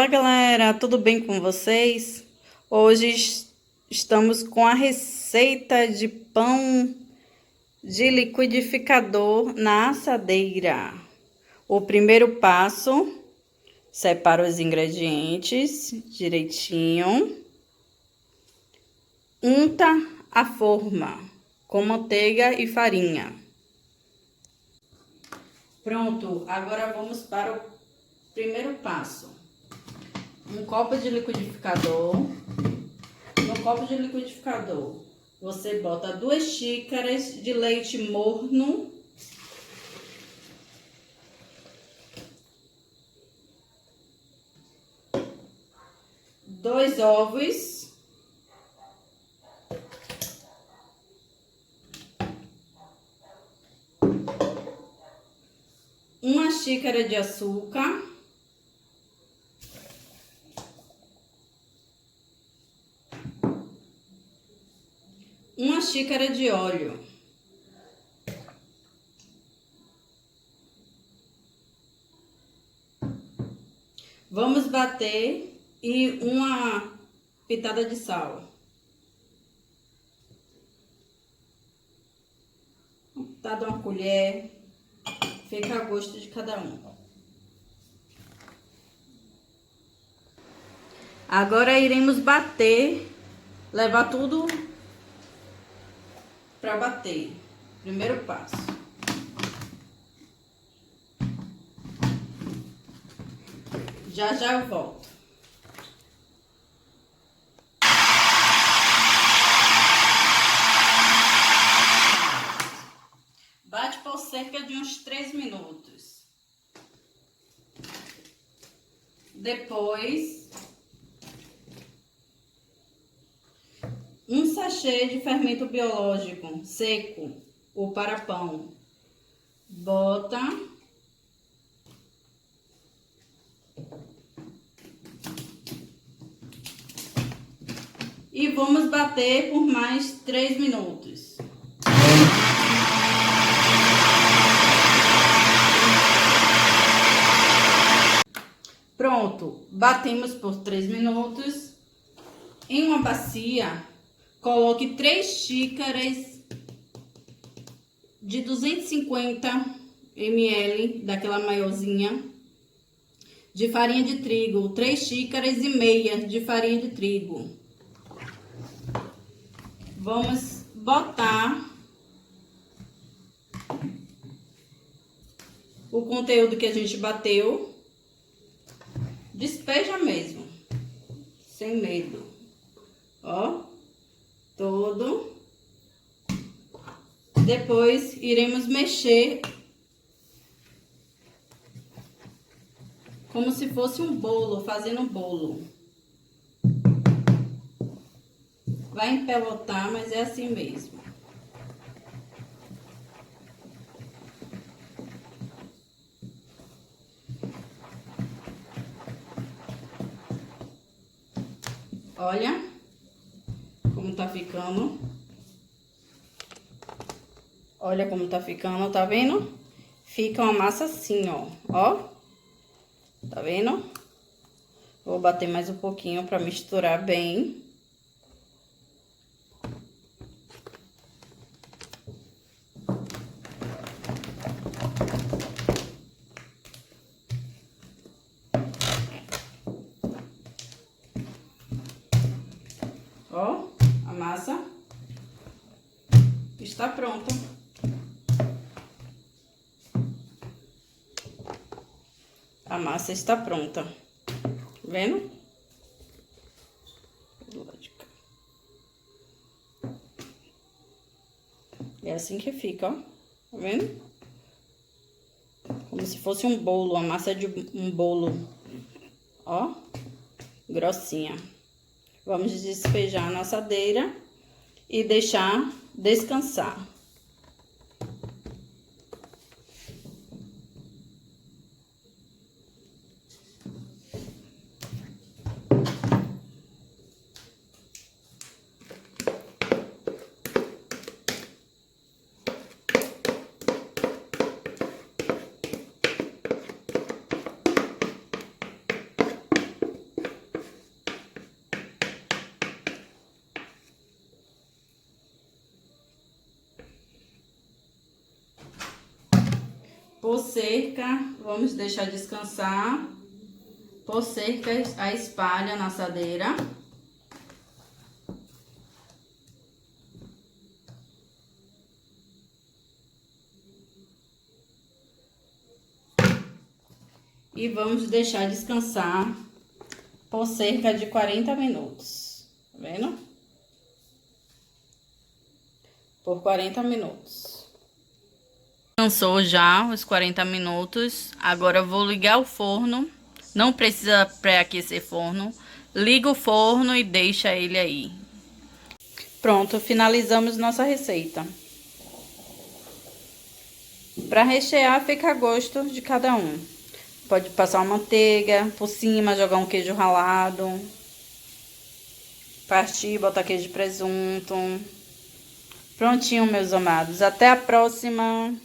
Fala galera, tudo bem com vocês? Hoje estamos com a receita de pão de liquidificador na assadeira. O primeiro passo, separa os ingredientes direitinho. Unta a forma com manteiga e farinha. Pronto, agora vamos para o primeiro passo. Um copo de liquidificador. No copo de liquidificador, você bota 2 xícaras de leite morno. Dois ovos. Uma xícara de açúcar. Uma xícara de óleo. Vamos bater e uma pitada de sal. Dá uma colher, fica a gosto de cada um. Agora iremos bater, levar tudo para bater. Primeiro passo. Já eu volto. Bate por cerca de uns 3 minutos. Depois, um sachê de fermento biológico seco ou para pão. Bota. E vamos bater por mais 3 minutos. Pronto, batemos por 3 minutos. Em uma bacia, coloque 3 xícaras de 250 ml, daquela maiorzinha, de farinha de trigo. 3 xícaras e meia de farinha de trigo. Vamos botar o conteúdo que a gente bateu. Despeja mesmo, sem medo. Ó, todo. Depois iremos mexer como se fosse um bolo, fazendo um bolo. Vai empelotar, mas é assim mesmo. Olha como tá ficando. Olha como tá ficando, tá vendo? Fica uma massa assim, ó. Ó. Tá vendo? Vou bater mais um pouquinho pra misturar bem. Ó, a massa está pronta. A massa está pronta. Tá vendo? É assim que fica, ó. Tá vendo? Como se fosse um bolo, a massa de um bolo. Ó, grossinha. Vamos despejar na assadeira e deixar descansar. por cerca, vamos deixar descansar. Por cerca, a espalha na assadeira. E vamos deixar descansar por cerca de 40 minutos. Tá vendo? Por 40 minutos. Descansou já os 40 minutos. Agora eu vou ligar o forno. Não precisa pré-aquecer forno. Liga o forno e deixa ele aí. Pronto, finalizamos nossa receita. Para rechear, fica a gosto de cada um. Pode passar uma manteiga por cima, jogar um queijo ralado. Partir, botar queijo de presunto. Prontinho, meus amados. Até a próxima!